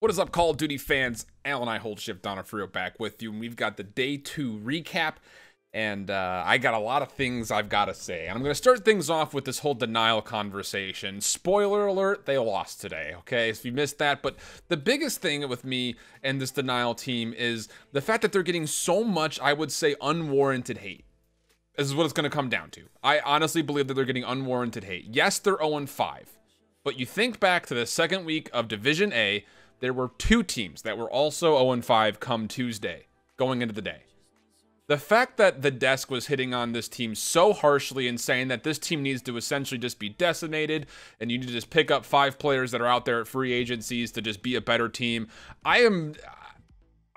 What is up, Call of Duty fans? Alan IHOLDSHIFT Donofrio back with you, and we've got the Day 2 recap, and I got a lot of things I've got to say. And I'm going to start things off with this whole denial conversation. Spoiler alert, they lost today, okay? If you missed that, but the biggest thing with me and this denial team is the fact that they're getting so much, I would say, unwarranted hate. This is what it's going to come down to. I honestly believe that they're getting unwarranted hate. Yes, they're 0-5, but you think back to the second week of Division A, there were two teams that were also 0-5 come Tuesday, going into the day. The fact that the desk was hitting on this team so harshly and saying that this team needs to essentially just be decimated and you need to just pick up 5 players that are out there at free agencies to just be a better team. I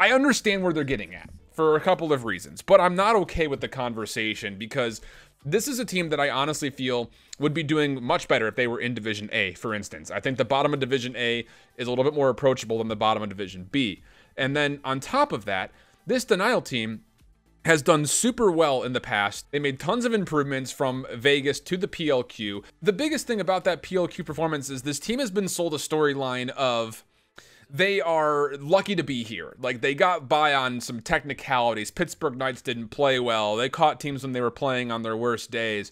understand where they're getting at for a couple of reasons, but I'm not okay with the conversation because this is a team that I honestly feel would be doing much better if they were in Division A, for instance. I think the bottom of Division A is a little bit more approachable than the bottom of Division B. And then on top of that, this denial team has done super well in the past. They made tons of improvements from Vegas to the PLQ. The biggest thing about that PLQ performance is this team has been sold a storyline of they are lucky to be here. Like, they got by on some technicalities. Pittsburgh Knights didn't play well. They caught teams when they were playing on their worst days.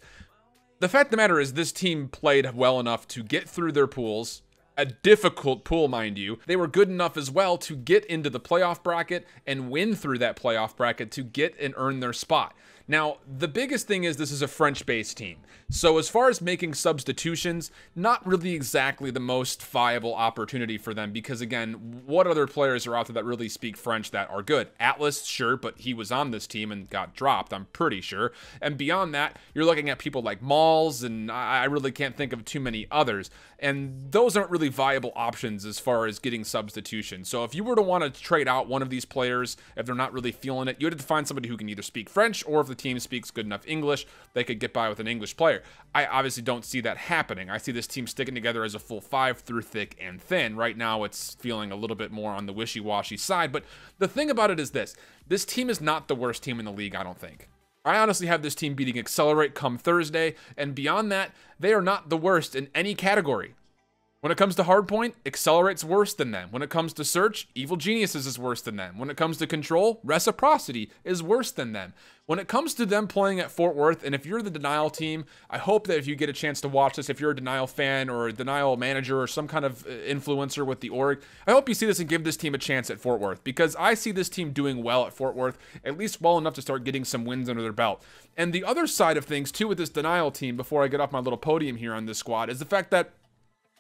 The fact of the matter is this team played well enough to get through their pools. A difficult pool, mind you. They were good enough as well to get into the playoff bracket and win through that playoff bracket to get and earn their spot. Now, the biggest thing is this is a French-based team. So as far as making substitutions, not really exactly the most viable opportunity for them because, again, what other players are out there that really speak French that are good? Atlas, sure, but he was on this team and got dropped, I'm pretty sure. And beyond that, you're looking at people like Malls, and I really can't think of too many others. And those aren't really viable options as far as getting substitutions. So if you were to want to trade out one of these players, if they're not really feeling it, you have to find somebody who can either speak French, or if the team speaks good enough English, they could get by with an English player. I obviously don't see that happening. I see this team sticking together as a full 5 through thick and thin. Right now, it's feeling a little bit more on the wishy-washy side, but the thing about it is this team is not the worst team in the league, I don't think. I honestly have this team beating Accelerate come Thursday, and beyond that, they are not the worst in any category. When it comes to Hardpoint, Accelerate's worse than them. When it comes to Search, Evil Geniuses is worse than them. When it comes to Control, Reciprocity is worse than them. When it comes to them playing at Fort Worth, and if you're the Denial team, I hope that if you get a chance to watch this, if you're a Denial fan or a Denial manager or some kind of influencer with the org, I hope you see this and give this team a chance at Fort Worth, because I see this team doing well at Fort Worth, at least well enough to start getting some wins under their belt. And the other side of things, too, with this Denial team, before I get off my little podium here on this squad, is the fact that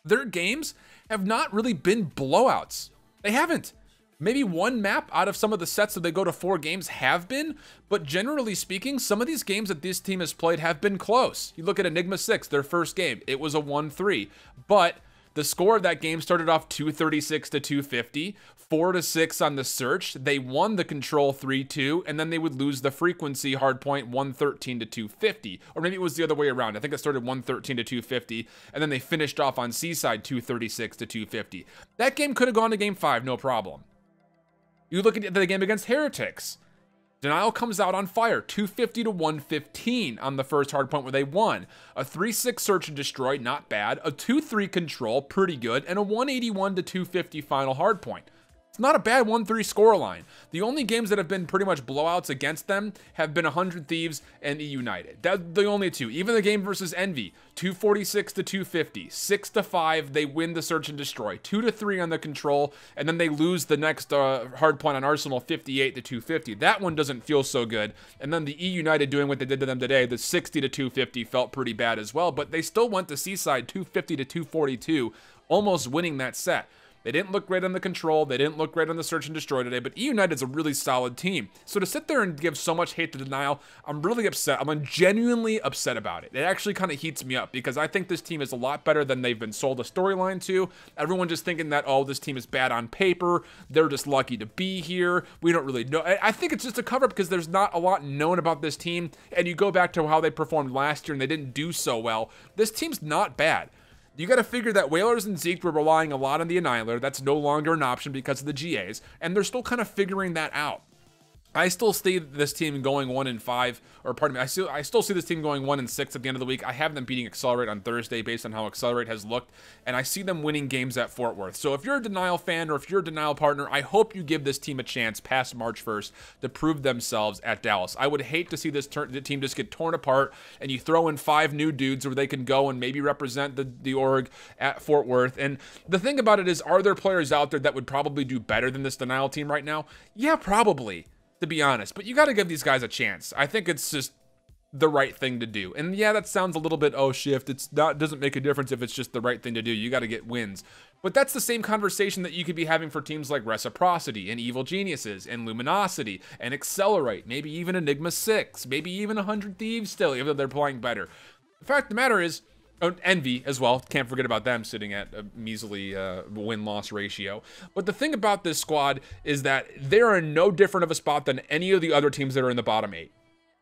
their games have not really been blowouts. They haven't. Maybe one map out of some of the sets that they go to 4 games have been, but generally speaking, some of these games that this team has played have been close. You look at Enigma 6, their first game, it was a 1-3, but the score of that game started off 236 to 250, 4-6 on the Search. They won the Control 3-2, and then they would lose the Frequency Hardpoint 113 to 250. Or maybe it was the other way around. I think it started 113 to 250, and then they finished off on Seaside 236 to 250. That game could have gone to Game 5, no problem. You look at the game against Heretics. Denial comes out on fire, 250 to 115 on the first hardpoint where they won. A 3-6 Search and Destroy, not bad. A 2-3 Control, pretty good. And a 181 to 250 final hardpoint. It's not a bad 1-3 scoreline. The only games that have been pretty much blowouts against them have been 100 Thieves and E United. That's the only two. Even the game versus Envy, 246 to 250, 6-5, they win the Search and Destroy, 2-3 on the Control, and then they lose the next hard point on Arsenal, 58 to 250. That one doesn't feel so good. And then the E United doing what they did to them today, the 60 to 250 felt pretty bad as well, but they still went to Seaside 250 to 242, almost winning that set. They didn't look great on the Control. They didn't look great on the Search and Destroy today, but E United's a really solid team. So to sit there and give so much hate to Denial, I'm really upset. I'm genuinely upset about it. It actually kind of heats me up because I think this team is a lot better than they've been sold a storyline to. Everyone just thinking that, oh, this team is bad on paper. They're just lucky to be here. We don't really know. I think it's just a cover-up because there's not a lot known about this team. And you go back to how they performed last year and they didn't do so well. This team's not bad. You got to figure that Whalers and Zeke were relying a lot on the Annihilator. That's no longer an option because of the GAs, and they're still kind of figuring that out. I still see this team going 1-5, or pardon me, I still see this team going 1-6 at the end of the week. I have them beating Accelerate on Thursday based on how Accelerate has looked, and I see them winning games at Fort Worth. So if you're a Denial fan or if you're a Denial partner, I hope you give this team a chance past March 1st to prove themselves at Dallas. I would hate to see the team just get torn apart and you throw in 5 new dudes where they can go and maybe represent the org at Fort Worth. And the thing about it is, are there players out there that would probably do better than this Denial team right now? Yeah, probably, to be honest, but you got to give these guys a chance. I think it's just the right thing to do. And yeah, that sounds a little bit, oh, shift. It's not, doesn't make a difference if it's just the right thing to do. You got to get wins. But that's the same conversation that you could be having for teams like Reciprocity and Evil Geniuses and Luminosity and Accelerate, maybe even Enigma 6, maybe even 100 Thieves still, even though they're playing better. The fact of the matter is, Envy as well. Can't forget about them sitting at a measly win-loss ratio. But the thing about this squad is that they are in no different of a spot than any of the other teams that are in the bottom 8.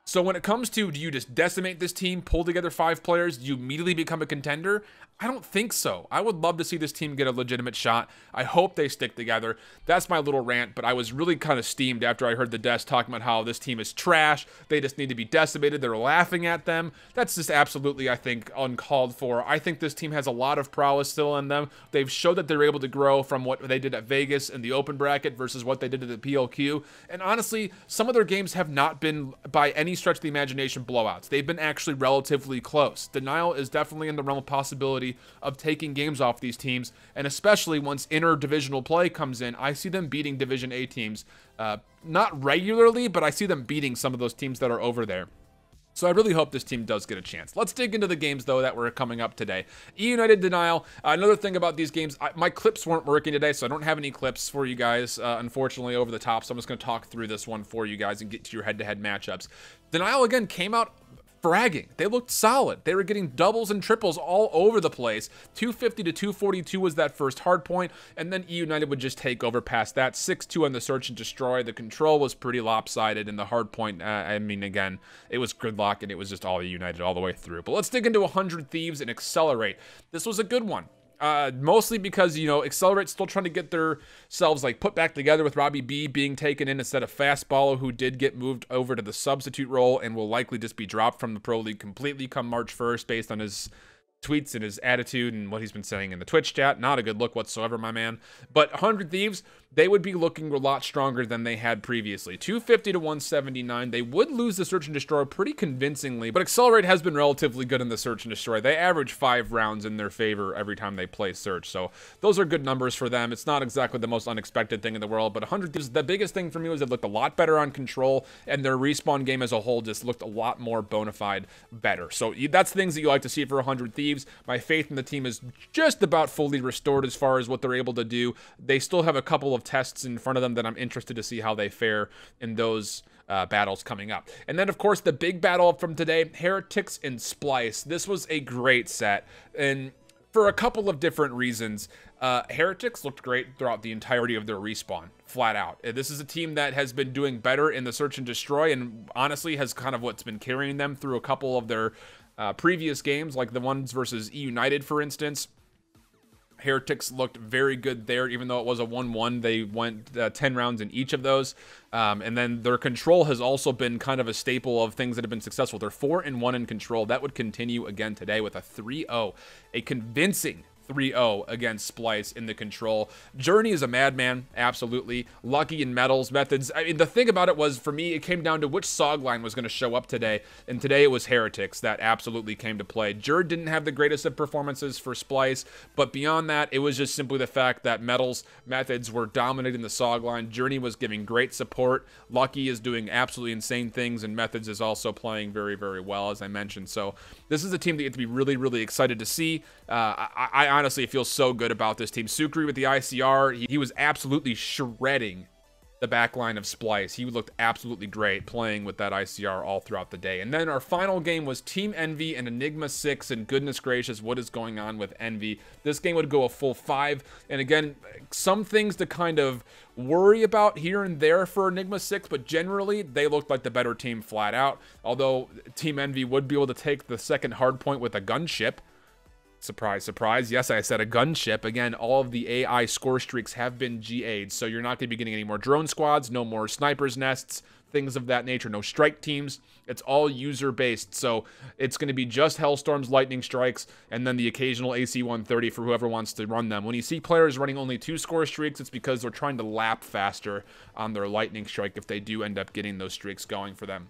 So when it comes to, do you just decimate this team, pull together 5 players, do you immediately become a contender? I don't think so. I would love to see this team get a legitimate shot. I hope they stick together. That's my little rant, but I was really kind of steamed after I heard the desk talking about how this team is trash. They just need to be decimated. They're laughing at them. That's just absolutely, I think, uncalled for. I think this team has a lot of prowess still in them. They've showed that they're able to grow from what they did at Vegas in the open bracket versus what they did at the PLQ. And honestly, some of their games have not been, by any stretch of the imagination, blowouts. They've been actually relatively close. Denial is definitely in the realm of possibility of taking games off these teams, and especially once interdivisional play comes in, I see them beating Division A teams, not regularly, but I see them beating some of those teams that are over there. So I really hope this team does get a chance. Let's dig into the games, though, that were coming up today. E-United Denial. Another thing about these games, my clips weren't working today, so I don't have any clips for you guys, unfortunately, over the top. So I'm just going to talk through this one for you guys and get to your head-to-head matchups. Denial, again, came out fragging. They looked solid. They were getting doubles and triples all over the place. 250 to 242 was that first hard point, and then E-United would just take over past that. 6-2 on the search and destroy. The control was pretty lopsided, and the hard point, I mean, again, it was gridlock, and it was just all E-United all the way through. But let's dig into 100 Thieves and Accelerate. This was a good one. Mostly because, you know, Accelerate's still trying to get themselves like put back together with Robbie B being taken in instead of Fastballer, who did get moved over to the substitute role and will likely just be dropped from the Pro League completely come March 1st based on his tweets and his attitude and what he's been saying in the Twitch chat. Not a good look whatsoever, my man. But 100 Thieves, they would be looking a lot stronger than they had previously. 250 to 179. They would lose the Search and Destroy pretty convincingly, but Accelerate has been relatively good in the Search and Destroy. They average 5 rounds in their favor every time they play Search, so those are good numbers for them. It's not exactly the most unexpected thing in the world, but 100 Thieves, the biggest thing for me was they looked a lot better on control, and their respawn game as a whole just looked a lot more bona fide better. So that's things that you like to see for 100 Thieves. My faith in the team is just about fully restored as far as what they're able to do. They still have a couple of tests in front of them that I'm interested to see how they fare in those battles coming up. And then, of course, the big battle from today, Heretics and Splyce. This was a great set, and for a couple of different reasons. Heretics looked great throughout the entirety of their respawn, flat out. This is a team that has been doing better in the Search and Destroy, and honestly has kind of what's been carrying them through a couple of their previous games, like the ones versus E-United, for instance. Heretics looked very good there, even though it was a 1-1. They went 10 rounds in each of those. And then their control has also been kind of a staple of things that have been successful. They're 4-1 in control. That would continue again today with a 3-0. A convincing 3-0 against Splyce in the control. Journey is a madman, absolutely. Lucky in methods. I mean, the thing about it was, for me, it came down to which SOG line was going to show up today, and today it was Heretics that absolutely came to play. Jerd didn't have the greatest of performances for Splyce, but beyond that, it was just simply the fact that methods were dominating the SOG line. Journey was giving great support. Lucky is doing absolutely insane things, and Methods is also playing very, very well, as I mentioned. So this is a team that you have to be really, really excited to see. I honestly feel so good about this team. Sukri with the ICR, he was absolutely shredding the back line of Splyce. He looked absolutely great playing with that ICR all throughout the day. And then our final game was Team Envy and Enigma 6, and goodness gracious, what is going on with Envy? This game would go a full 5, and again, some things to kind of worry about here and there for Enigma 6, but generally, they looked like the better team flat out, although Team Envy would be able to take the second hard point with a gunship. Surprise, surprise. Yes, I said a gunship. Again, all of the AI score streaks have been GA'd, so you're not going to be getting any more drone squads, no more snipers nests, things of that nature, no strike teams. It's all user-based, so it's going to be just Hellstorms, Lightning Strikes, and then the occasional AC-130 for whoever wants to run them. When you see players running only 2 score streaks, it's because they're trying to lap faster on their Lightning Strike if they do end up getting those streaks going for them.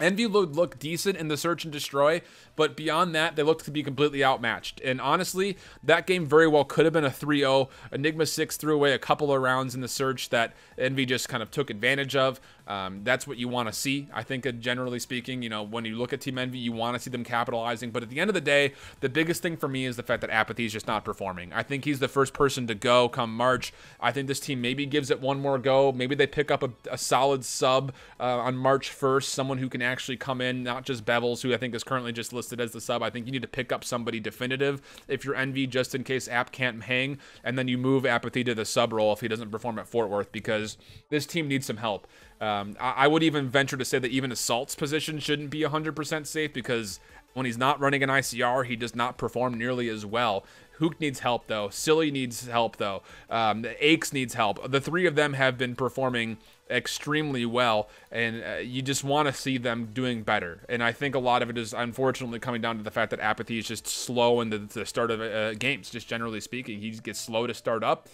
Envy look decent in the Search and Destroy, but beyond that, they look to be completely outmatched. And honestly, that game very well could have been a 3-0. Enigma 6 threw away a couple of rounds in the Search that Envy just kind of took advantage of. That's what you want to see. I think generally speaking, you know, when you look at Team Envy, you want to see them capitalizing. But at the end of the day, the biggest thing for me is the fact that Apathy is just not performing. I think he's the first person to go come March. I think this team maybe gives it one more go. Maybe they pick up a solid sub on March 1st, someone who can actually come in, not just Bevels, who I think is currently just listed as the sub. I think you need to pick up somebody definitive if you're Envy, just in case App can't hang, and then you move Apathy to the sub role if he doesn't perform at Fort Worth, because this team needs some help. I would even venture to say that even Assault's position shouldn't be 100% safe, because when he's not running an ICR, he does not perform nearly as well. Hook needs help, though. Silly needs help, though. Aches needs help. The 3 of them have been performing extremely well, and you just want to see them doing better. And I think a lot of it is unfortunately coming down to the fact that Apathy is just slow in the start of games, just generally speaking. He gets slow to start up.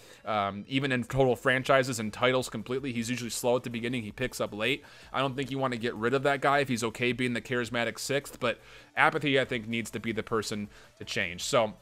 Even in total franchises and titles completely, he's usually slow at the beginning. He picks up late. I don't think you want to get rid of that guy if he's okay being the charismatic 6th, but Apathy, I think, needs to be the person to change. So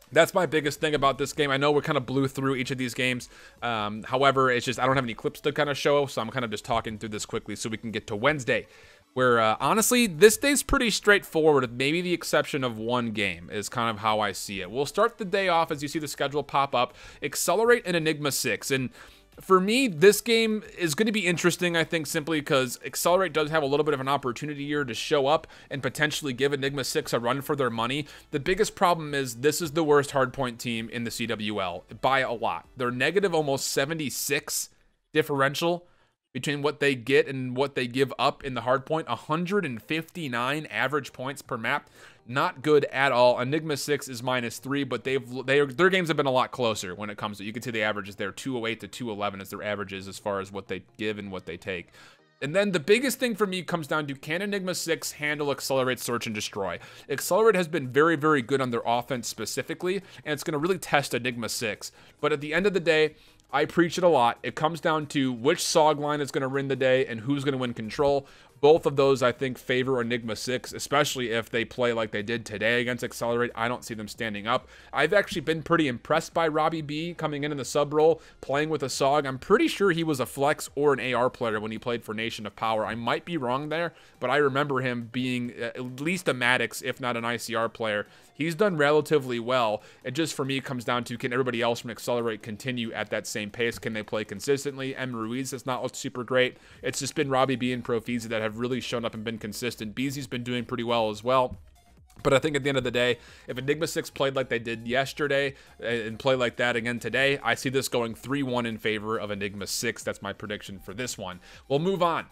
that's my biggest thing about this game. I know we kind of blew through each of these games. However, it's just I don't have any clips to kind of show, so I'm kind of just talking through this quickly so we can get to Wednesday, where honestly, this day's pretty straightforward, with maybe the exception of one game is kind of how I see it. We'll start the day off as you see the schedule pop up. Accelerate and Enigma 6. And for me, this game is going to be interesting, I think, simply because Accelerate does have a little bit of an opportunity here to show up and potentially give Enigma 6 a run for their money. The biggest problem is this is the worst hardpoint team in the CWL by a lot. They're negative almost 76 differential between what they get and what they give up in the hardpoint. 159 average points per map. Not good at all. Enigma 6 is -3, but their games have been a lot closer when it comes to, you can see the averages there, 208 to 211 is their averages as far as what they give and what they take. And then the biggest thing for me comes down to, can Enigma 6 handle Accelerate, Search, and Destroy? Accelerate has been very, very good on their offense specifically, and it's going to really test Enigma 6. But at the end of the day, I preach it a lot. It comes down to which SOG line is going to win the day and who's going to win control. Both of those, I think, favor Enigma 6, especially if they play like they did today against Accelerate. I don't see them standing up. I've actually been pretty impressed by Robbie B coming in the sub role, playing with a SOG. I'm pretty sure he was a flex or an AR player when he played for Nation of Power. I might be wrong there, but I remember him being at least a Maddox, if not an ICR player. He's done relatively well. It just, for me, comes down to, can everybody else from Accelerate continue at that same pace? Can they play consistently? M. Ruiz has not looked super great. It's just been Robbie B and Profizi that have really shown up and been consistent. Beezy's been doing pretty well as well. But I think at the end of the day, if Enigma 6 played like they did yesterday and play like that again today, I see this going 3-1 in favor of Enigma 6. That's my prediction for this one. We'll move on.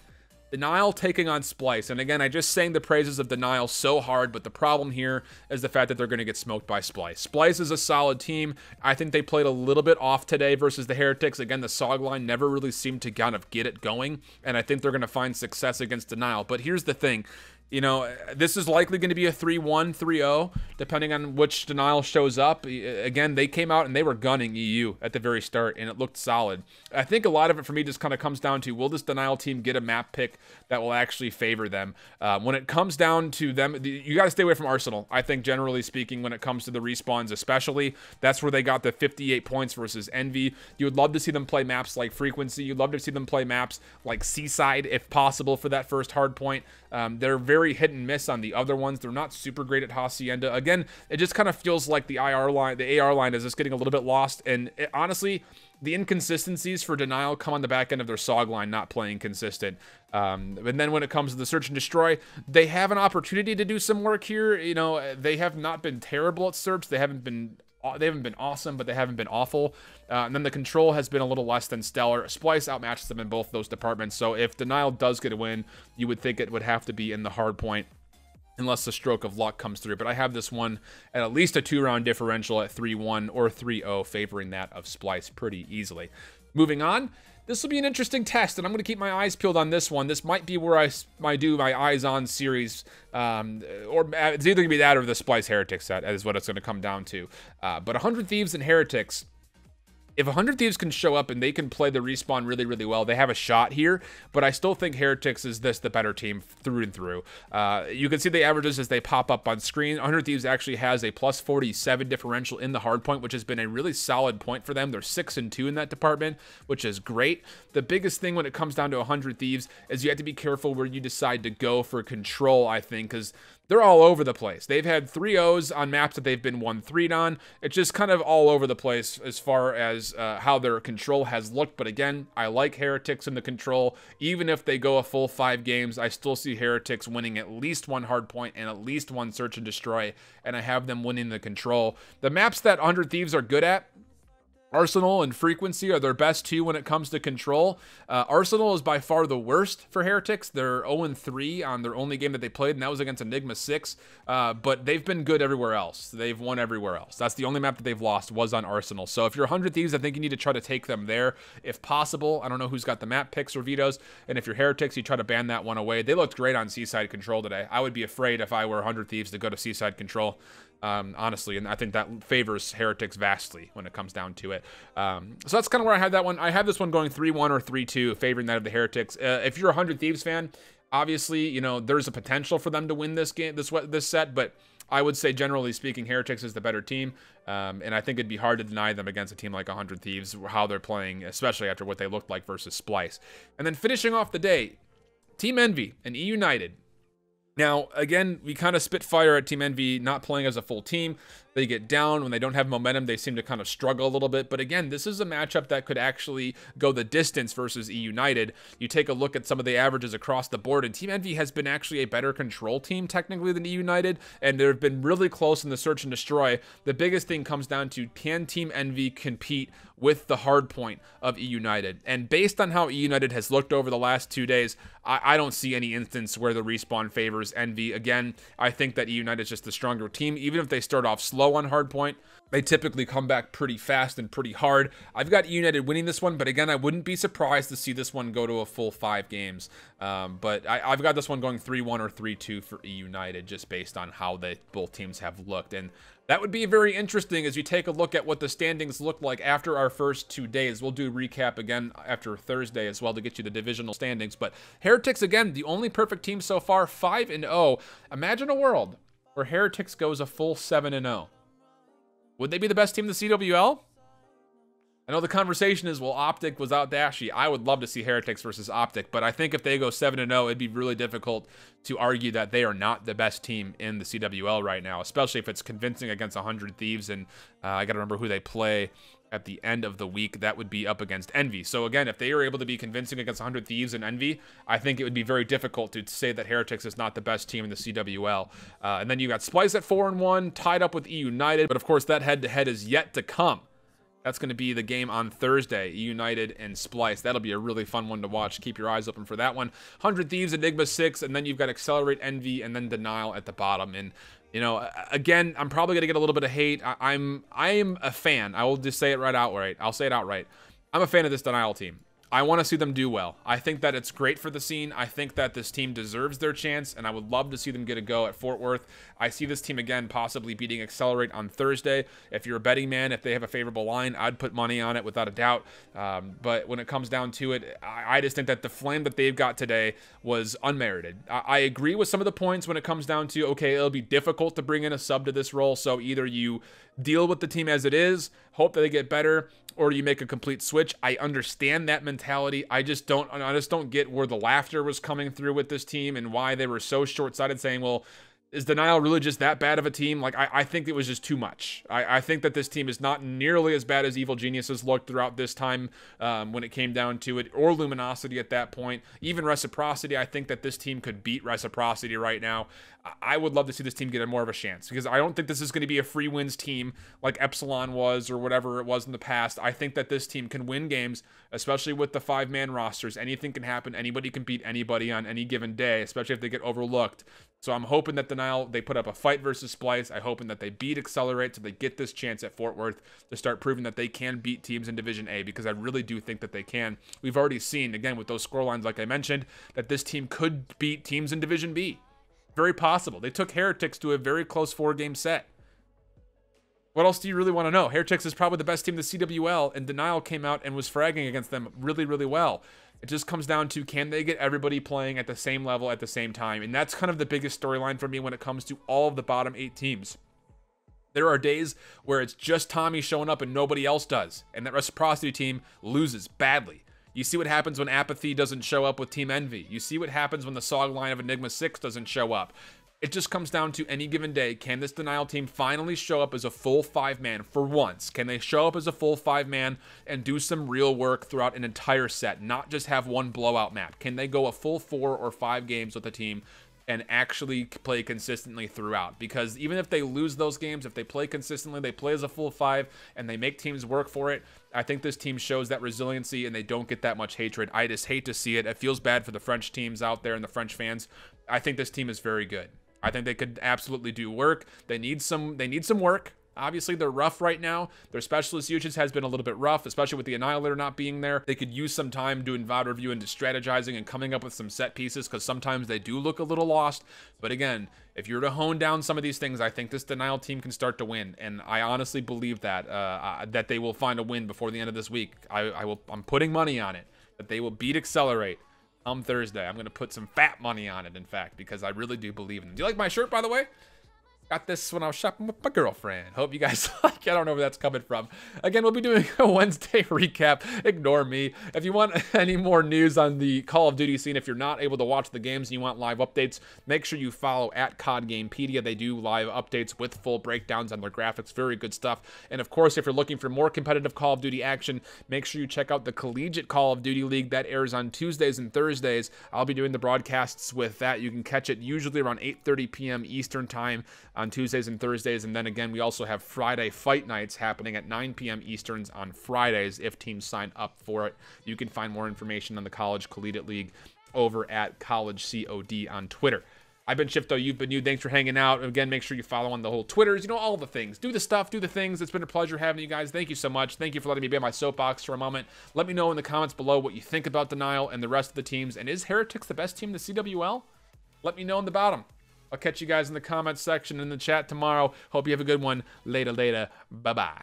Denial taking on Splyce. And again, I just sang the praises of Denial so hard, but the problem here is the fact that they're going to get smoked by Splyce. Splyce is a solid team. I think they played a little bit off today versus the Heretics. Again, the SOG line never really seemed to kind of get it going, and I think they're going to find success against Denial. But here's the thing. You know, this is likely going to be a 3-1, 3-0, depending on which Denial shows up. Again, they came out and they were gunning EU at the very start, and it looked solid. I think a lot of it for me just kind of comes down to, will this Denial team get a map pick that will actually favor them? When it comes down to them, you got to stay away from Arsenal. I think, generally speaking, when it comes to the respawns especially, that's where they got the 58 points versus Envy. You would love to see them play maps like Frequency. You'd love to see them play maps like Seaside, if possible, for that first hard point. They're very hit and miss on the other ones. They're not super great at Hacienda. Again, it just kind of feels like the AR line is just getting a little bit lost. And honestly, the inconsistencies for Denial come on the back end of their SOG line not playing consistent. And then when it comes to the Search and Destroy, they have an opportunity to do some work here. You know, they have not been terrible at Search. They haven't been awesome, but they haven't been awful. And then the control has been a little less than stellar. Splyce outmatches them in both those departments. So if Denial does get a win, you would think it would have to be in the hard point. unless the stroke of luck comes through. But I have this one at least a 2-round differential at 3-1 or 3-0, favoring that of Splyce pretty easily. Moving on, this will be an interesting test, and I'm going to keep my eyes peeled on this one. This might be where I do my Eyes On series, or it's either going to be that or the Splyce Heretics set, is what it's going to come down to. But 100 Thieves and Heretics, if 100 Thieves can show up and they can play the respawn really, really well, they have a shot here, but I still think Heretics is the better team through and through. You can see the averages as they pop up on screen. 100 Thieves actually has a plus 47 differential in the hardpoint, which has been a really solid point for them. They're 6-2 in that department, which is great. The biggest thing when it comes down to 100 Thieves is you have to be careful where you decide to go for control, I think, because they're all over the place. They've had 3-0s on maps that they've been 1-3'd on. It's just kind of all over the place as far as how their control has looked. But again, I like Heretics in the control. Even if they go a full 5 games, I still see Heretics winning at least one hard point and at least one search and destroy. And I have them winning the control. The maps that 100 Thieves are good at, Arsenal and Frequency, are their best two when it comes to control. Arsenal is by far the worst for Heretics. They're 0-3 on their only game that they played, and that was against Enigma 6. But they've been good everywhere else. They've won everywhere else. That's the only map that they've lost was on Arsenal. So if you're 100 Thieves, I think you need to try to take them there if possible. I don't know who's got the map picks or vetoes. And if you're Heretics, you try to ban that one away. They looked great on Seaside Control today. I would be afraid if I were 100 Thieves to go to Seaside Control. Honestly, and I think that favors Heretics vastly when it comes down to it. So that's kind of where I had that one. I have this one going 3-1 or 3-2, favoring that of the Heretics. If you're a 100 Thieves fan, obviously, you know, there's a potential for them to win this game, this set, but I would say, generally speaking, Heretics is the better team, and I think it'd be hard to deny them against a team like 100 Thieves, how they're playing, especially after what they looked like versus Splyce. And then finishing off the day, Team Envy and E United. Now, again, we kind of spit fire at Team Envy not playing as a full team. They get down. When they don't have momentum, they seem to kind of struggle a little bit. But again, this is a matchup that could actually go the distance versus E United. You take a look at some of the averages across the board, and Team Envy has been actually a better control team technically than E United, and they've been really close in the search and destroy. The biggest thing comes down to, can Team Envy compete with the hard point of E United? And based on how E United has looked over the last 2 days, I don't see any instance where the respawn favors Envy. Again, I think that E United is just the stronger team. Even if they start off slow on hardpoint, they typically come back pretty fast and pretty hard. I've got E United winning this one, but again, I wouldn't be surprised to see this one go to a full 5 games. But I've got this one going 3-1 or 3-2 for E United, just based on how both teams have looked. And that would be very interesting as you take a look at what the standings look like after our first 2 days. We'll do a recap again after Thursday as well to get you the divisional standings. But Heretics, again, the only perfect team so far, 5-0. Imagine a world where Heretics goes a full 7-0. Would they be the best team in the CWL? I know the conversation is, well, Optic was out Dashy. I would love to see Heretics versus Optic, but I think if they go 7-0, it'd be really difficult to argue that they are not the best team in the CWL right now, especially if it's convincing against 100 Thieves, and I got to remember who they play at the end of the week. That would be up against Envy. So again, if they are able to be convincing against 100 Thieves and Envy, I think it would be very difficult to say that Heretics is not the best team in the CWL. And then you got Splyce at 4-1, tied up with E United, but of course that head-to-head is yet to come. That's going to be the game on Thursday, United and Splyce. That'll be a really fun one to watch. Keep your eyes open for that one. 100 Thieves, Enigma 6, and then you've got Accelerate, Envy, and then Denial at the bottom. And, you know, again, I'm probably going to get a little bit of hate. I am a fan. I will just say it right outright. I'll say it outright. I'm a fan of this Denial team. I want to see them do well. I think that it's great for the scene. I think that this team deserves their chance, and I would love to see them get a go at Fort Worth. I see this team, again, possibly beating Accelerate on Thursday. If you're a betting man, if they have a favorable line, I'd put money on it without a doubt. But when it comes down to it, I just think that the flame that they've got today was unmerited. I agree with some of the points when it comes down to, okay, it'll be difficult to bring in a sub to this role, so either you deal with the team as it is, hope that they get better, or you make a complete switch. I understand that mentality. I just don't get where the laughter was coming through with this team and why they were so short-sighted, saying, well, is Denial really just that bad of a team? Like, I think it was just too much. I think that this team is not nearly as bad as Evil Geniuses looked throughout this time when it came down to it, or Luminosity at that point. Even Reciprocity, I think that this team could beat Reciprocity right now. I would love to see this team get a more of a chance, because I don't think this is going to be a free wins team like Epsilon was or whatever it was in the past. I think that this team can win games, especially with the 5-man rosters. Anything can happen. Anybody can beat anybody on any given day, especially if they get overlooked. So I'm hoping that Denial, they put up a fight versus Splyce. I'm hoping that they beat Accelerate so they get this chance at Fort Worth to start proving that they can beat teams in Division A, because I really do think that they can. We've already seen, again, with those scorelines like I mentioned, that this team could beat teams in Division B. Very possible. They took Heretics to a very close 4-game set. What else do you really want to know? Heretics is probably the best team in the CWL, and Denial came out and was fragging against them really, really well. It just comes down to, can they get everybody playing at the same level at the same time? And that's kind of the biggest storyline for me when it comes to all of the bottom 8 teams. There are days where it's just Tommy showing up and nobody else does, and that Reciprocity team loses badly. You see what happens when Apathy doesn't show up with Team Envy. You see what happens when the SOG line of Enigma 6 doesn't show up. It just comes down to any given day. Can this Denial team finally show up as a full 5-man for once? Can they show up as a full 5-man and do some real work throughout an entire set, not just have one blowout map? Can they go a full 4 or 5 games with the team and actually play consistently throughout? Because even if they lose those games, if they play consistently, they play as a full 5, and they make teams work for it, I think this team shows that resiliency and they don't get that much hatred. I just hate to see it. It feels bad for the French teams out there and the French fans. I think this team is very good. I think they could absolutely do work. They need some work. Obviously, they're rough right now. Their specialist usage has been a little bit rough, especially with the Annihilator not being there. They could use some time doing VOD review and just strategizing and coming up with some set pieces, because sometimes they do look a little lost. But again, if you're to hone down some of these things, I think this Denial team can start to win. And I honestly believe that that they will find a win before the end of this week. I'm putting money on it, that they will beat Accelerate on Thursday. I'm going to put some fat money on it, in fact, because I really do believe in them. Do you like my shirt, by the way? Got this when I was shopping with my girlfriend. Hope you guys like it. I don't know where that's coming from. Again, we'll be doing a Wednesday recap. Ignore me. If you want any more news on the Call of Duty scene, if you're not able to watch the games and you want live updates, make sure you follow at COD Gamepedia. They do live updates with full breakdowns on their graphics. Very good stuff. And of course, if you're looking for more competitive Call of Duty action, make sure you check out the Collegiate Call of Duty League. That airs on Tuesdays and Thursdays. I'll be doing the broadcasts with that. You can catch it usually around 8:30 p.m. Eastern time on Tuesdays and Thursdays. And then again, we also have Friday fight nights happening at 9 p.m. Easterns on Fridays if teams sign up for it. You can find more information on the College Collegiate League over at College COD on Twitter. I've been Shifto, you've been you. Thanks for hanging out. Again, make sure you follow on the whole Twitters, you know, all the things. Do the stuff, do the things. It's been a pleasure having you guys. Thank you so much. Thank you for letting me be on my soapbox for a moment. Let me know in the comments below what you think about Denial and the rest of the teams. And is Heretics the best team in the CWL? Let me know in the bottom. I'll catch you guys in the comments section in the chat tomorrow. Hope you have a good one. Later. Bye-bye.